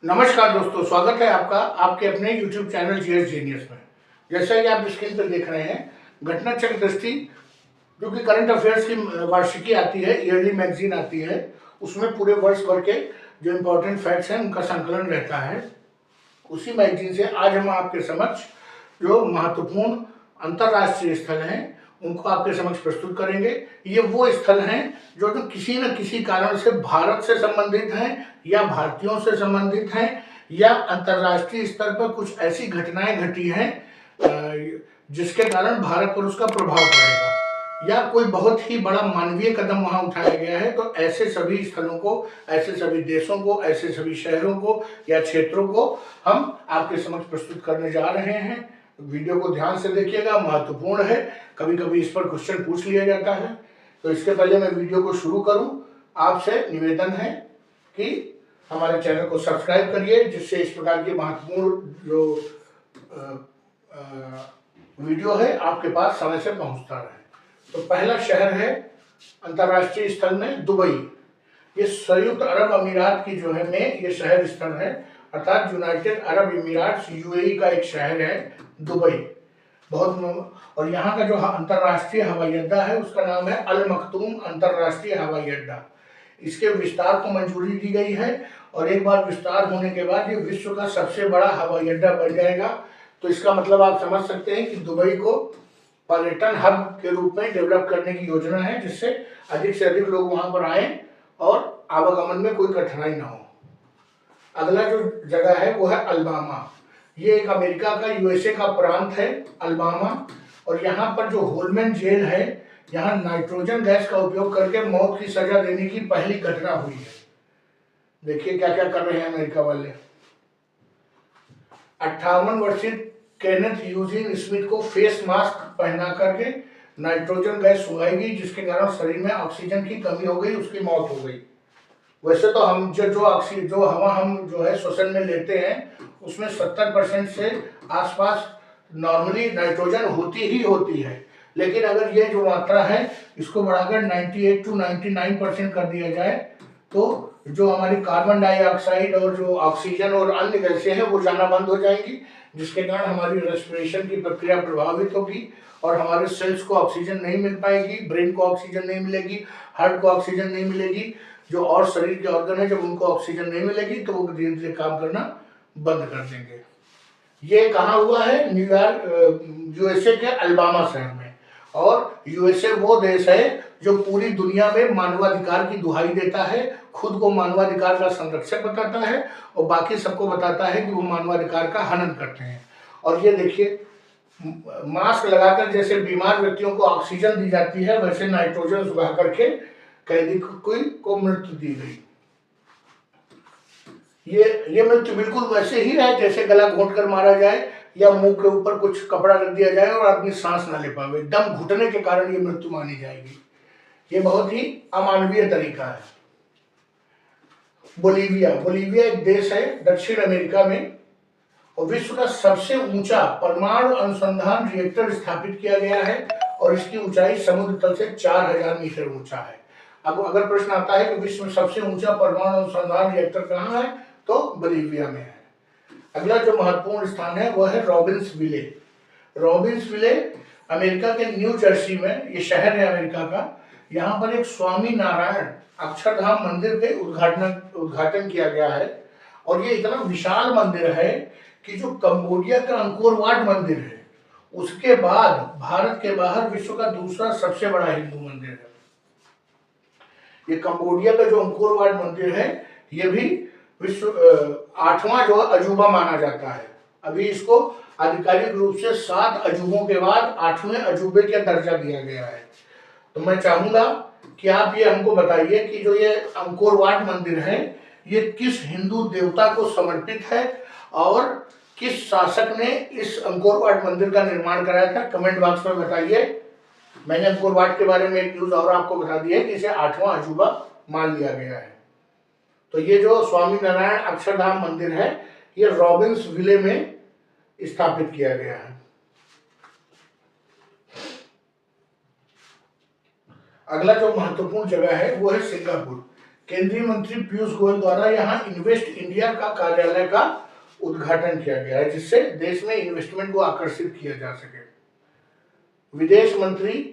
नमस्कार दोस्तों, स्वागत है आपका आपके अपने YouTube चैनल जीएस जीनियस में। जैसा कि आप स्क्रीन पर देख रहे हैं, घटना चक्र दृष्टि जो कि करंट अफेयर्स की वार्षिकी आती है, ईयरली मैगजीन आती है, उसमें पूरे वर्ष भर के जो इम्पोर्टेंट फैक्ट्स हैं उनका संकलन रहता है। उसी मैगजीन से आज हम आपके समक्ष जो महत्वपूर्ण अंतर्राष्ट्रीय स्थल हैं उनको आपके समक्ष प्रस्तुत करेंगे। ये वो स्थल हैं जो किसी न किसी कारण से भारत से संबंधित हैं या भारतीयों से संबंधित हैं या अंतर्राष्ट्रीय स्तर पर कुछ ऐसी घटनाएं घटी हैं जिसके कारण भारत पर उसका प्रभाव पड़ेगा या कोई बहुत ही बड़ा मानवीय कदम वहां उठाया गया है। तो ऐसे सभी स्थलों को, ऐसे सभी देशों को, ऐसे सभी शहरों को या क्षेत्रों को हम आपके समक्ष प्रस्तुत करने जा रहे हैं। वीडियो को ध्यान से देखिएगा, महत्वपूर्ण है। कभी कभी इस पर क्वेश्चन पूछ लिया जाता है। तो इसके पहले मैं वीडियो को शुरू करूं, आपसे निवेदन है कि हमारे चैनल को सब्सक्राइब करिए, जिससे इस प्रकार की महत्वपूर्ण जो वीडियो है आपके पास समय से पहुंचता रहे। तो पहला शहर है अंतर्राष्ट्रीय स्थल में दुबई। ये संयुक्त अरब अमीरात की जो है में ये शहर स्थल है, अर्थात यूनाइटेड अरब इमीराट्स यूएई का एक शहर है दुबई। बहुत और यहाँ का जो अंतर्राष्ट्रीय हवाई अड्डा है उसका नाम है अल मखतूम अंतर्राष्ट्रीय हवाई अड्डा। इसके विस्तार को मंजूरी दी गई है और एक बार विस्तार होने के बाद ये विश्व का सबसे बड़ा हवाई अड्डा बन जाएगा। तो इसका मतलब आप समझ सकते हैं कि दुबई को पर्यटन हब के रूप में डेवलप करने की योजना है, जिससे अधिक से अधिक लोग वहां पर आए और आवागमन में कोई कठिनाई ना हो। अगला जो जगह है वो है अलबामा। ये एक अमेरिका का यूएसए का प्रांत है अलबामा, और यहाँ पर जो होलमैन जेल है, यहाँ नाइट्रोजन गैस का उपयोग करके मौत की सजा देने की पहली घटना हुई है। देखिए क्या क्या कर रहे हैं अमेरिका वाले। 58 वर्षीय केनेथ यूजीन स्मिथ को फेस मास्क पहना करके नाइट्रोजन गैस सुगाई गई, जिसके कारण शरीर में ऑक्सीजन की कमी हो गई, उसकी मौत हो गई। वैसे तो हम जो हवा हम जो है श्वसन में लेते हैं उसमें 70% से आसपास नॉर्मली नाइट्रोजन होती ही होती है, लेकिन अगर ये जो मात्रा है इसको बढ़ाकर 98 to 99% कर दिया जाए तो जो हमारी कार्बन डाइऑक्साइड और जो ऑक्सीजन और अन्य गैसें हैं वो जाना बंद हो जाएंगी, जिसके कारण हमारी रेस्पिरेशन की प्रक्रिया प्रभावित होगी और हमारे सेल्स को ऑक्सीजन नहीं मिल पाएगी, ब्रेन को ऑक्सीजन नहीं मिलेगी, हार्ट को ऑक्सीजन नहीं मिलेगी। जो और शरीर के ऑर्गन है जब उनको ऑक्सीजन नहीं मिलेगी तो वो धीरे धीरे काम करना बंद कर देंगे। ये कहाँ हुआ है? न्यूयॉर्क यूएसए के अलबामा शहर में। और यूएसए वो देश है जो पूरी दुनिया में मानवाधिकार की दुहाई देता है, खुद को मानवाधिकार का संरक्षक बताता है और बाकी सबको बताता है कि वो मानवाधिकार का हनन करते हैं। और ये देखिए, मास्क लगाकर जैसे बीमार व्यक्तियों को ऑक्सीजन दी जाती है, वैसे नाइट्रोजन सुखा करके कैदी को मृत्यु दी गई। ये मृत्यु बिल्कुल वैसे ही है जैसे गला घोंट कर मारा जाए या मुंह के ऊपर कुछ कपड़ा रख दिया जाए और आदमी सांस ना ले पावे, दम घुटने के कारण ये मृत्यु मानी जाएगी। ये बहुत ही अमानवीय तरीका है। बोलीविया एक देश है दक्षिण अमेरिका में, और विश्व का सबसे ऊंचा परमाणु अनुसंधान रिएक्टर स्थापित किया गया है और इसकी ऊंचाई समुद्र तल से 4000 मीटर ऊंचा है। अब अगर प्रश्न आता है कि विश्व में सबसे ऊंचा परमाणु अनुसंधान रिएक्टर कहाँ है, तो बोलीविया में है। अगला जो महत्वपूर्ण स्थान है वह है रॉबिन्सविले। रॉबिन्सविले अमेरिका के न्यू जर्सी में ये शहर है अमेरिका का। यहाँ पर एक स्वामी नारायण अक्षरधाम मंदिर के उद्घाटन किया गया है, और ये इतना विशाल मंदिर है कि जो कंबोडिया का अंकोर वाट मंदिर है उसके बाद भारत के बाहर विश्व का दूसरा सबसे बड़ा हिंदू मंदिर है। ये कंबोडिया का जो अंकोर वाट मंदिर है ये भी विश्व 8वां जो अजूबा माना जाता है। अभी इसको आधिकारिक रूप से 7 अजूबों के बाद 8वें अजूबे का दर्जा दिया गया है। तो मैं चाहूंगा कि आप ये हमको बताइए कि जो ये अंकोर वाट मंदिर है ये किस हिंदू देवता को समर्पित है और किस शासक ने इस अंकोर वाट मंदिर का निर्माण कराया था, कमेंट बॉक्स में बताइए। मैंने अंकोर वाट के बारे में एक न्यूज और आपको बता दी है कि इसे 8वां अजूबा मान लिया गया है। तो ये जो स्वामी नारायण अक्षरधाम मंदिर है ये रॉबिन्सविले में स्थापित किया गया है। अगला जो महत्वपूर्ण जगह है वो है सिंगापुर। केंद्रीय मंत्री पीयूष गोयल द्वारा यहाँ इन्वेस्ट इंडिया का कार्यालय का उद्घाटन किया गया है, जिससे देश में इन्वेस्टमेंट को आकर्षित किया जा सके। विदेश मंत्री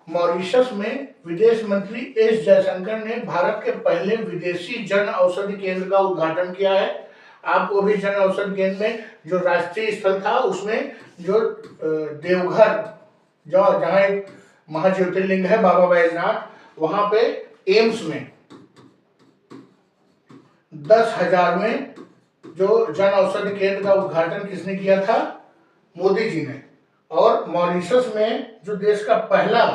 मॉरिशस में विदेश मंत्री एस जयशंकर ने भारत के पहले विदेशी जन औषधि केंद्र का उद्घाटन किया है। आपको भी जन औषधि केंद्र में जो राष्ट्रीय स्थल था उसमें जो देवघर जो जहाँ एक महाज्योतिर्लिंग है बाबा बैजनाथ, वहां पे एम्स में 10,000 में जो जन औषधि केंद्र का उद्घाटन किसने किया था? मोदी जी ने। और मॉरिशस में जो देश का पहला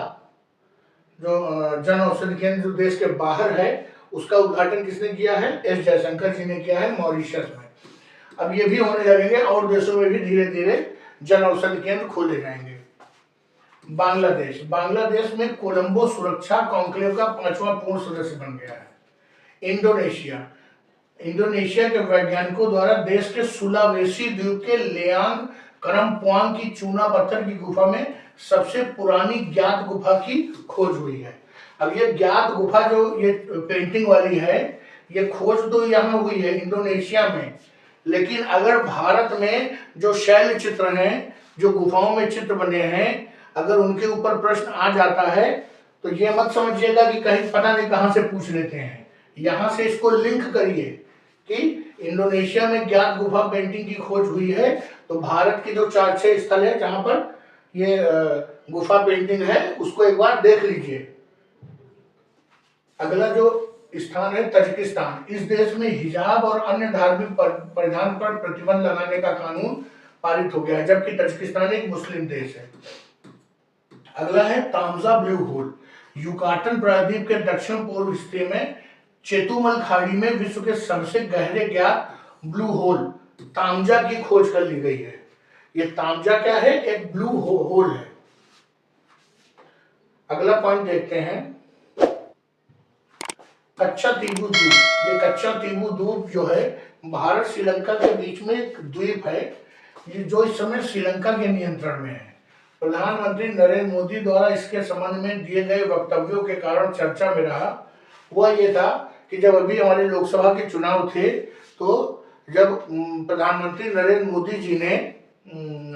जो जन औषधि केंद्र जो देश के बाहर है उसका उद्घाटन किसने किया है? एस जयशंकर जी ने किया है मॉरिशस में। अब ये भी होने लगेंगे और देशों में भी धीरे धीरे जन औषधि केंद्र खोले जाएंगे। बांग्लादेश में कोलंबो सुरक्षा कॉन्क्लेव का 5वां पूर्ण सदस्य बन गया है। इंडोनेशिया के वैज्ञानिकों द्वारा देश के सुलावेसी द्वीप के लेयांग करमपुआंग की चूना पत्थर की गुफा में सबसे पुरानी ज्ञात गुफा की खोज हुई है। अब ये ज्ञात गुफा जो ये पेंटिंग वाली है, ये खोज तो यहाँ हुई है इंडोनेशिया में, लेकिन अगर भारत में जो शैल चित्र हैं, जो गुफाओं में चित्र बने हैं, अगर उनके ऊपर प्रश्न आ जाता है तो ये मत समझिएगा कि कहीं पता नहीं कहां से पूछ लेते हैं। यहां से इसको लिंक करिए कि इंडोनेशिया में ज्ञात गुफा पेंटिंग की खोज हुई है, तो भारत के जो 4-6 स्थल है जहां पर ये गुफा पेंटिंग है उसको एक बार देख लीजिए। अगला जो स्थान है तजिकिस्तान। इस देश में हिजाब और अन्य धार्मिक परिधान पर प्रतिबंध लगाने का कानून पारित हो गया है, जबकि तजिकिस्तान एक मुस्लिम देश है। अगला है तामजा ब्लू होल। युकाटन प्रायद्वीप के दक्षिण पूर्व हिस्से में चेतुमल खाड़ी में विश्व के सबसे गहरे ज्ञात ब्लू होल तामजा की खोज कर ली गई है। ये तामजा क्या है? एक ब्लू होल है। अगला पॉइंट देखते हैं, कच्चा तीबू द्वीप। ये कच्चा तीबू द्वीप जो है भारत श्रीलंका के बीच में एक द्वीप है, ये जो इस समय श्रीलंका के नियंत्रण में है। प्रधानमंत्री नरेंद्र मोदी द्वारा इसके संबंध में दिए गए वक्तव्यों के कारण चर्चा में रहा। वह ये था कि जब अभी हमारे लोकसभा के चुनाव थे तो जब प्रधानमंत्री नरेंद्र मोदी जी ने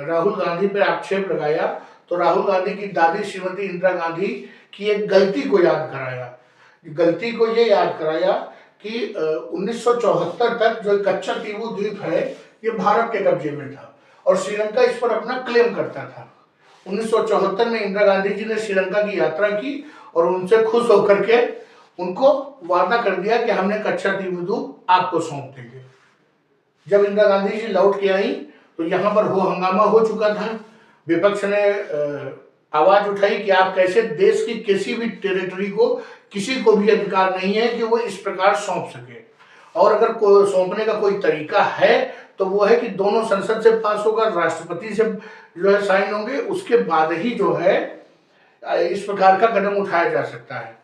राहुल गांधी पर आक्षेप लगाया तो राहुल गांधी की दादी श्रीमती इंदिरा गांधी की एक गलती को याद कराया। गलती को ये याद कराया कि 1974 तक जो कच्चा तीबू द्वीप है ये भारत के कब्जे में था और श्रीलंका इस पर अपना क्लेम करता था। 1974 में इंदिरा गांधी जी ने श्रीलंका की यात्रा की और उनसे खुश होकर के उनको वादा कर दिया कि हमने कच्चा तीबू द्वीप आपको सौंप देंगे। जब इंदिरा गांधी जी लौट के आई तो यहाँ पर हंगामा हो चुका था। विपक्ष ने आवाज उठाई कि आप कैसे देश की किसी भी टेरिटरी को किसी को भी अधिकार नहीं है कि वो इस प्रकार सौंप सके, और अगर सौंपने का कोई तरीका है तो वो है कि दोनों संसद से पास होगा, राष्ट्रपति से जो है साइन होंगे, उसके बाद ही जो है इस प्रकार का कदम उठाया जा सकता है।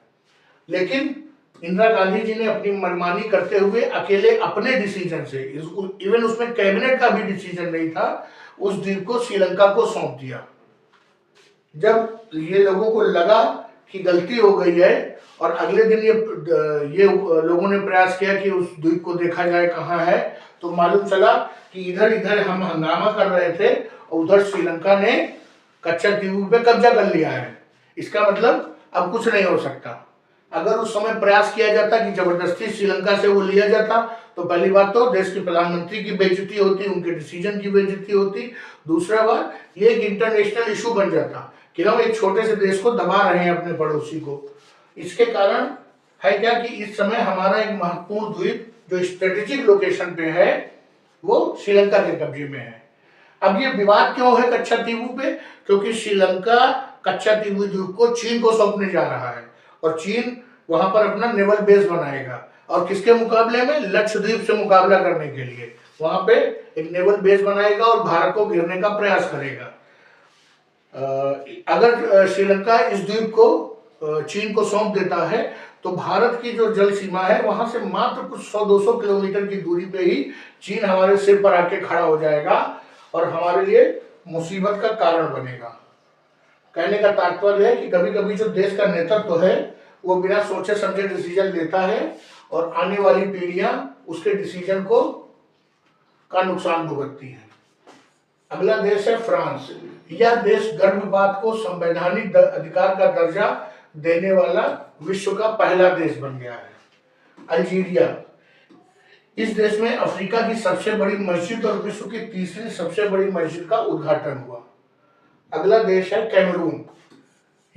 लेकिन इंदिरा गांधी जी ने अपनी मनमानी करते हुए अकेले अपने डिसीजन से, इवन उसमें कैबिनेट का भी डिसीजन नहीं था, उस द्वीप को श्रीलंका को सौंप दिया। जब ये लोगों को लगा कि गलती हो गई है और अगले दिन ये लोगों ने प्रयास किया कि उस द्वीप को देखा जाए कहाँ है, तो मालूम चला कि इधर इधर हम हंगामा कर रहे थे और उधर श्रीलंका ने कच्चा द्वीप पे कब्जा कर लिया है। इसका मतलब अब कुछ नहीं हो सकता। अगर उस समय प्रयास किया जाता कि जबरदस्ती श्रीलंका से वो लिया जाता तो पहली बात तो देश के प्रधानमंत्री की बेइज्जती होती, उनके डिसीजन की बेइज्जती होती। दूसरा बात ये एक इंटरनेशनल इशू बन जाता कि हम एक छोटे से देश को दबा रहे हैं अपने पड़ोसी को। इसके कारण है क्या कि इस समय हमारा एक महत्वपूर्ण द्वीप जो स्ट्रेटेजिक लोकेशन पे है वो श्रीलंका के कब्जे में है। अब ये विवाद क्यों है कच्चा तीबू पे? क्योंकि श्रीलंका कच्चा तीबू द्वीप को चीन को सौंपने जा रहा है और चीन वहां पर अपना नेवल बेस बनाएगा, और किसके मुकाबले में? लक्षद्वीप से मुकाबला करने के लिए वहां पे एक नेवल बेस बनाएगा और भारत को घेरने का प्रयास करेगा। अगर श्रीलंका इस द्वीप को चीन को सौंप देता है तो भारत की जो जल सीमा है वहां से मात्र कुछ 100-200 किलोमीटर की दूरी पे ही चीन हमारे सिर पर आके खड़ा हो जाएगा और हमारे लिए मुसीबत का कारण बनेगा। कहने का तात्पर्य है कि कभी कभी जो देश का नेतृत्व है वो बिना सोचे समझे डिसीजन लेता है और आने वाली पीढ़ियां उसके डिसीजन को का नुकसान भुगतती है। अगला देश है फ्रांस। यह देश गर्भपात को संवैधानिक अधिकार का दर्जा देने वाला विश्व का पहला देश बन गया है। अल्जीरिया। इस देश में अफ्रीका की सबसे बड़ी मस्जिद और विश्व की तीसरी सबसे बड़ी मस्जिद का उद्घाटन हुआ। अगला देश है कैमरून।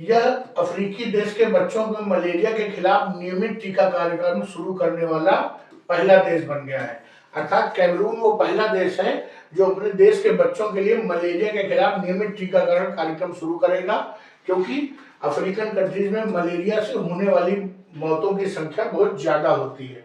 यह अफ्रीकी देश के बच्चों में मलेरिया के खिलाफ नियमित टीका कार्यक्रम शुरू करने वाला पहला देश बन गया है। अर्थात कैमरून वो पहला देश है जो अपने देश के बच्चों के लिए मलेरिया के खिलाफ नियमित टीकाकरण कार्यक्रम शुरू करेगा, क्योंकि अफ्रीकन कंट्रीज में मलेरिया से होने वाली मौतों की संख्या बहुत ज्यादा होती है।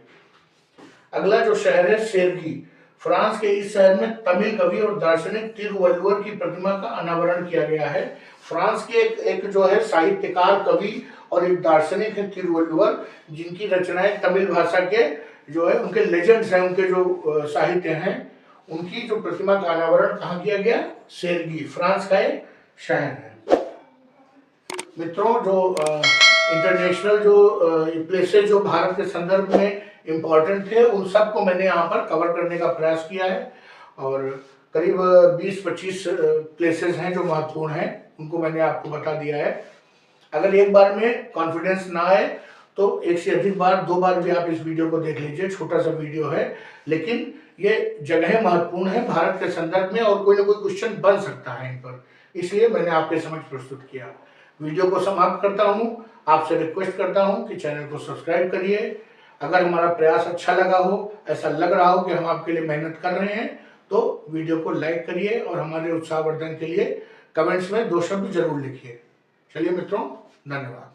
अगला जो शहर है सेरगी। फ्रांस के इस शहर में तमिल कवि और दार्शनिक तिरुवल्लुवर की प्रतिमा का अनावरण किया गया है। फ्रांस के एक जो है साहित्यकार, कवि और एक दार्शनिक है तिरुवल्लुवर, जिनकी रचनाएं तमिल भाषा के जो है उनके लेजेंड्स हैं, उनके जो साहित्य हैं, उनकी जो प्रतिमा का अनावरण कहाँ किया गया? सेरगी, फ्रांस का एक शहर है। मित्रों, जो इंटरनेशनल जो प्लेसेस जो भारत के संदर्भ में इम्पोर्टेंट थे, उन सबको मैंने यहाँ पर कवर करने का प्रयास किया है और करीब 20-25 प्लेसेस हैं जो महत्वपूर्ण हैं, उनको मैंने आपको बता दिया है। अगर एक बार में कॉन्फिडेंस ना आए तो एक से अधिक बार, 2 बार भी आप इस वीडियो को देख लीजिए। छोटा सा वीडियो है, लेकिन ये जगह महत्वपूर्ण है भारत के संदर्भ में और कोई ना कोई क्वेश्चन बन सकता है इन पर, इसलिए मैंने आपके समक्ष प्रस्तुत किया। वीडियो को समाप्त करता हूँ। आपसे रिक्वेस्ट करता हूँ कि चैनल को सब्सक्राइब करिए। अगर हमारा प्रयास अच्छा लगा हो, ऐसा लग रहा हो कि हम आपके लिए मेहनत कर रहे हैं, तो वीडियो को लाइक करिए और हमारे उत्साहवर्धन के लिए कमेंट्स में 2 शब्द जरूर लिखिए। चलिए मित्रों, धन्यवाद।